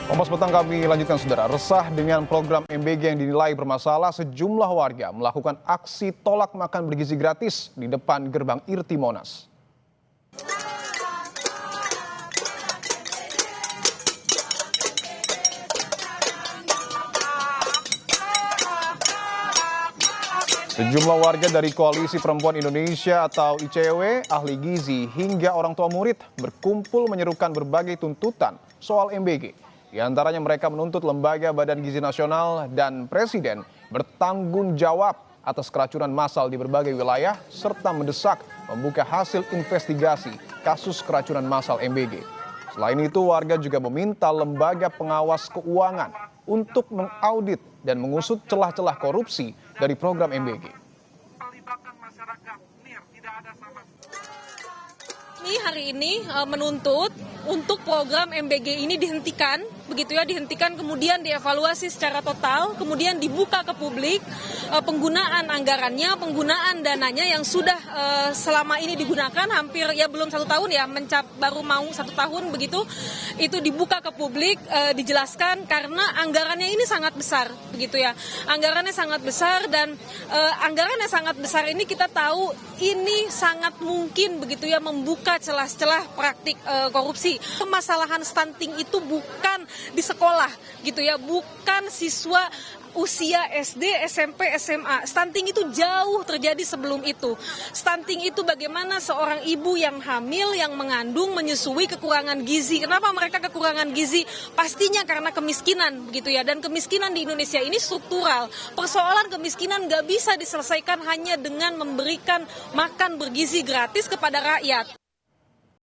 Kompas Petang kami lanjutkan saudara. Resah dengan program MBG yang dinilai bermasalah, sejumlah warga melakukan aksi tolak makan bergizi gratis di depan gerbang Irti Monas. Sejumlah warga dari Koalisi Perempuan Indonesia atau ICW, ahli gizi hingga orang tua murid berkumpul menyerukan berbagai tuntutan soal MBG. Di antaranya mereka menuntut Lembaga Badan Gizi Nasional dan Presiden bertanggung jawab atas keracunan massal di berbagai wilayah serta mendesak membuka hasil investigasi kasus keracunan massal MBG. Selain itu, warga juga meminta Lembaga Pengawas Keuangan untuk mengaudit dan mengusut celah-celah korupsi dari program MBG. Kami hari ini menuntut untuk program MBG ini dihentikan, begitu ya, dihentikan kemudian dievaluasi secara total, kemudian dibuka ke publik penggunaan anggarannya, penggunaan dananya yang sudah selama ini digunakan hampir ya belum 1 tahun ya, baru mau 1 tahun begitu, itu dibuka ke publik, dijelaskan karena anggarannya ini sangat besar, begitu ya, anggarannya sangat besar dan anggarannya sangat besar ini kita tahu ini sangat mungkin begitu ya membuka celah-celah praktik korupsi. Permasalahan stunting itu bukan di sekolah gitu ya, bukan siswa usia SD, SMP, SMA. Stunting itu jauh terjadi sebelum itu. Stunting itu bagaimana seorang ibu yang hamil, yang mengandung, menyusui kekurangan gizi. Kenapa mereka kekurangan gizi? Pastinya karena kemiskinan begitu ya. Dan kemiskinan di Indonesia ini struktural. Persoalan kemiskinan nggak bisa diselesaikan hanya dengan memberikan makan bergizi gratis kepada rakyat.